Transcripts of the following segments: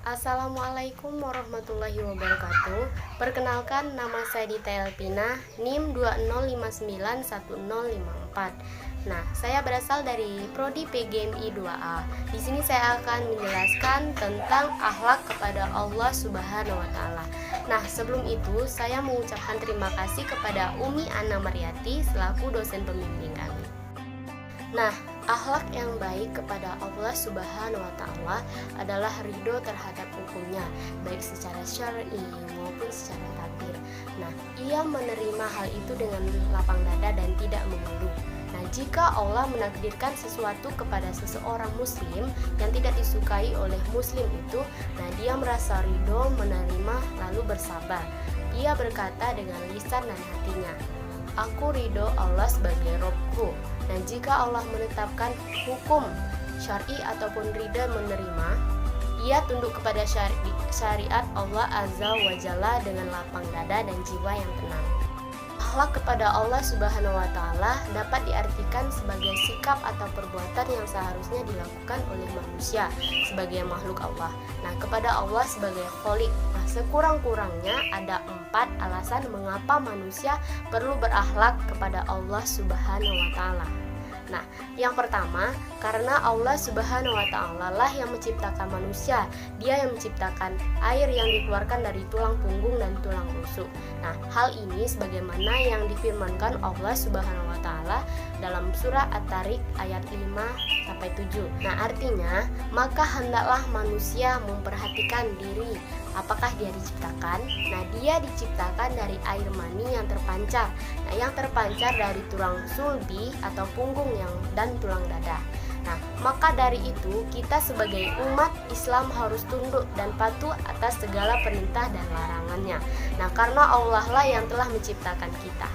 Assalamualaikum warahmatullahi wabarakatuh. Perkenalkan, nama saya Dita Elpina, NIM 20591054. Nah, saya berasal dari Prodi PGMI 2A. Di sini saya akan menjelaskan tentang akhlak kepada Allah Subhanahu wa taala. Nah, sebelum itu saya mengucapkan terima kasih kepada Umi Ana Mariati selaku dosen pembimbing kami. Nah, akhlak yang baik kepada Allah Subhanahu wa taala adalah ridho terhadap hukumnya, baik secara syar'i maupun secara takdir. Nah, ia menerima hal itu dengan lapang dada dan tidak mengeluh. Nah, jika Allah menakdirkan sesuatu kepada seseorang muslim yang tidak disukai oleh muslim itu, nah dia merasa ridho, menerima, lalu bersabar. Ia berkata dengan lisan dan hatinya, "Aku ridho Allah sebagai Robku." Dan jika Allah menetapkan hukum syar'i ataupun ridha menerima, ia tunduk kepada syariat Allah Azza wa Jalla dengan lapang dada dan jiwa yang tenang. Akhlak kepada Allah Subhanahu wa taala dapat diartikan sebagai sikap atau perbuatan yang seharusnya dilakukan oleh manusia sebagai makhluk Allah. Nah, kepada Allah sebagai Khalik. Nah, sekurang-kurangnya ada 4 alasan mengapa manusia perlu berakhlak kepada Allah Subhanahu wa taala. Nah, yang pertama, karena Allah Subhanahu wa taala lah yang menciptakan manusia. Dia yang menciptakan air yang dikeluarkan dari tulang punggung dan tulang rusuk. Nah, hal ini sebagaimana yang difirmankan Allah Subhanahu wa taala dalam surah At-Tariq ayat 5 sampai 7. Nah, artinya, maka hendaklah manusia memperhatikan diri apakah dia diciptakan. Nah, dia diciptakan dari air mani yang terpancar. Nah, yang terpancar dari tulang sulbi atau punggung dan tulang dada. Nah, maka dari itu kita sebagai umat Islam harus tunduk dan patuh atas segala perintah dan larangannya. Nah, karena Allah lah yang telah menciptakan kita.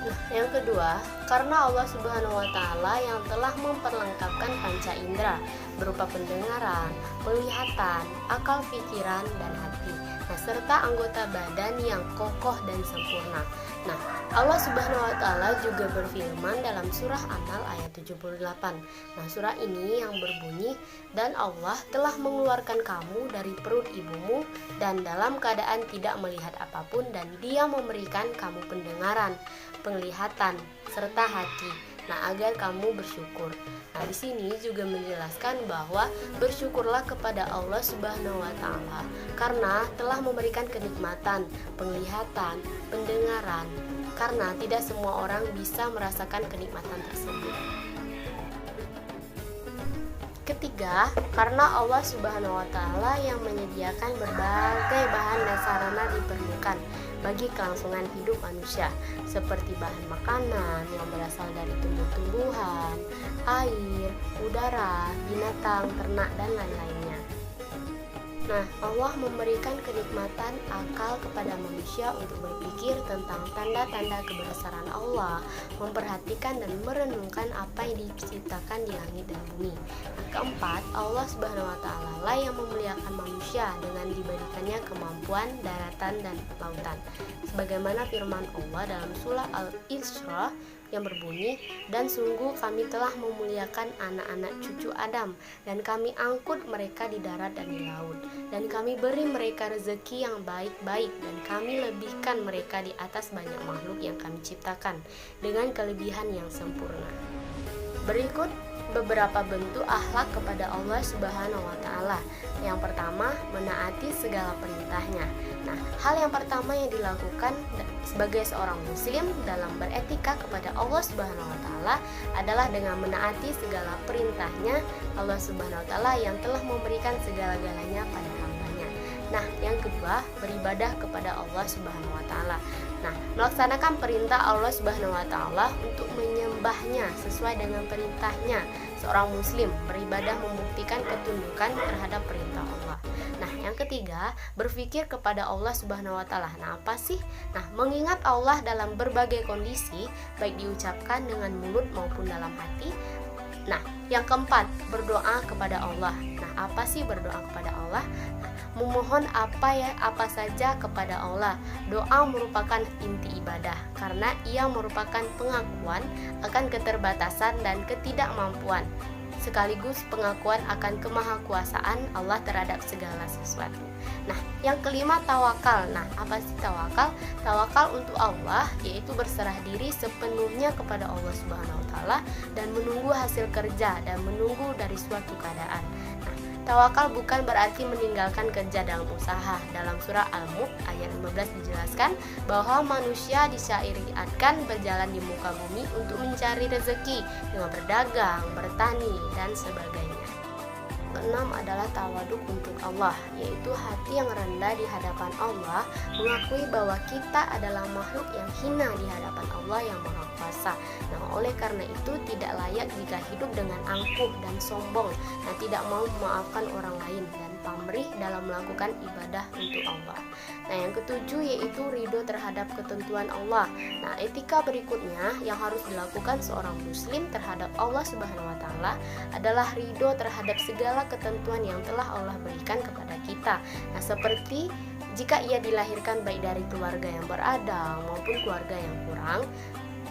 Nah, yang kedua, karena Allah Subhanahu wa taala yang telah memperlengkapkan panca indera berupa pendengaran, penglihatan, akal pikiran dan hati. Nah, serta anggota badan yang kokoh dan sempurna. Nah, Allah Subhanahu wa taala juga berfirman dalam surah An-Nahl ayat 78. Nah, surah ini yang berbunyi, "Dan Allah telah mengeluarkan kamu dari perut ibumu dan dalam keadaan tidak melihat apapun, dan Dia memberikan kamu pendengaran, penglihatan, serta hati. Nah, agar kamu bersyukur." Nah, di sini juga menjelaskan bahwa bersyukurlah kepada Allah Subhanahu wa taala karena telah memberikan kenikmatan, penglihatan, pendengaran, karena tidak semua orang bisa merasakan kenikmatan tersebut. Ketiga, karena Allah Subhanahu wa taala yang menyediakan berbagai bahan dan sarana diperlukan bagi kelangsungan hidup manusia, seperti bahan makanan yang berasal dari tumbuh-tumbuhan, air, udara, binatang, ternak, dan lain-lainnya. Nah, Allah memberikan kenikmatan akal kepada manusia untuk berpikir tentang tanda-tanda kebesaran Allah, memperhatikan dan merenungkan apa yang diciptakan di langit dan bumi. Nah, keempat, Allah Subhanahu wa taala lah yang memuliakan manusia dengan diberikannya kemampuan daratan dan lautan. Sebagaimana firman Allah dalam surah Al-Isra yang berbunyi, "Dan sungguh kami telah memuliakan anak-anak cucu Adam, dan kami angkut mereka di darat dan di laut, dan kami beri mereka rezeki yang baik-baik, dan kami lebihkan mereka di atas banyak makhluk yang kami ciptakan dengan kelebihan yang sempurna." Berikut beberapa bentuk akhlak kepada Allah Subhanahu wa taala. Yang pertama, menaati segala perintahnya. Nah, hal yang pertama yang dilakukan sebagai seorang muslim dalam beretika kepada Allah Subhanahu wa taala adalah dengan menaati segala perintahnya Allah Subhanahu wa taala yang telah memberikan segala-galanya pada hambanya. Nah, yang kedua, beribadah kepada Allah Subhanahu wa taala. Nah, melaksanakan perintah Allah Subhanahu wa taala untuk menyembahnya sesuai dengan perintahnya. Seorang muslim beribadah membuktikan ketundukan terhadap perintah Allah. Nah, yang ketiga, berpikir kepada Allah Subhanahu wa taala. Nah, apa sih? Nah, mengingat Allah dalam berbagai kondisi, baik diucapkan dengan mulut maupun dalam hati. Nah, yang keempat, berdoa kepada Allah. Nah, apa sih berdoa kepada Allah? Memohon apa saja kepada Allah. Doa merupakan inti ibadah karena ia merupakan pengakuan akan keterbatasan dan ketidakmampuan sekaligus pengakuan akan kemahakuasaan Allah terhadap segala sesuatu. Nah, yang kelima tawakal. Nah, apa sih tawakal? Tawakal untuk Allah yaitu berserah diri sepenuhnya kepada Allah Subhanahu wa taala dan menunggu hasil kerja dan menunggu dari suatu keadaan. Nah, tawakal bukan berarti meninggalkan kerja dalam usaha. Dalam surah Al-Mulk ayat 15 dijelaskan bahwa manusia disyariatkan berjalan di muka bumi untuk mencari rezeki dengan berdagang, bertani, dan sebagainya. Keenam adalah tawaduk untuk Allah, yaitu hati yang rendah di hadapan Allah, mengakui bahwa kita adalah makhluk yang hina di hadapan Allah yang Maha Kuasa. Nah, oleh karena itu tidak layak jika hidup dengan angkuh dan sombong, dan tidak mau memaafkan orang lain dan pamrih dalam melakukan ibadah untuk Allah. Nah, yang ketujuh yaitu ridho terhadap ketentuan Allah. Nah, etika berikutnya yang harus dilakukan seorang muslim terhadap Allah Subhanahu wa taala adalah ridho terhadap segala ketentuan yang telah Allah berikan kepada kita. Nah, seperti jika ia dilahirkan baik dari keluarga yang berada maupun keluarga yang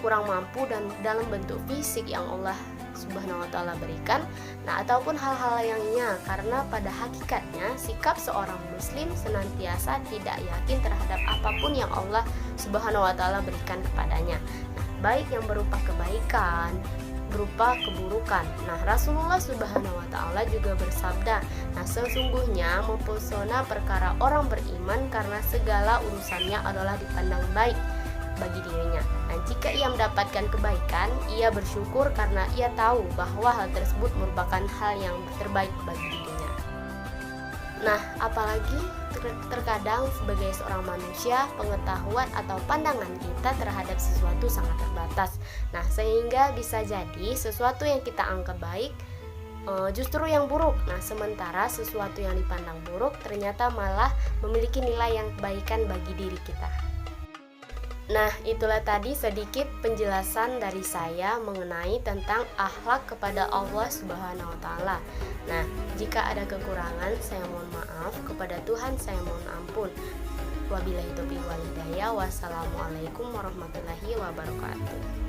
kurang mampu dan dalam bentuk fisik yang Allah Subhanahu wa taala berikan, nah ataupun hal-hal lainnya, karena pada hakikatnya sikap seorang muslim senantiasa tidak yakin terhadap apapun yang Allah Subhanahu wa taala berikan kepadanya. Nah, baik yang berupa kebaikan, berupa keburukan. Nah, Rasulullah Subhanahu wa taala juga bersabda, "Nah, sesungguhnya mempesona perkara orang beriman karena segala urusannya adalah dipandang baik bagi dirinya. Nah, jika ia mendapatkan kebaikan, ia bersyukur karena ia tahu bahwa hal tersebut merupakan hal yang terbaik bagi dirinya." Nah, apalagi terkadang sebagai seorang manusia, pengetahuan atau pandangan kita terhadap sesuatu sangat terbatas. Nah, sehingga bisa jadi sesuatu yang kita anggap baik justru yang buruk. Nah, sementara sesuatu yang dipandang buruk ternyata malah memiliki nilai yang kebaikan bagi diri kita. Nah, itulah tadi sedikit penjelasan dari saya mengenai tentang akhlak kepada Allah Subhanahu wa taala. Nah, jika ada kekurangan, saya mohon maaf. Kepada Tuhan saya mohon ampun. Wabillahi taufiq wal hidayah. Wassalamualaikum warahmatullahi wabarakatuh.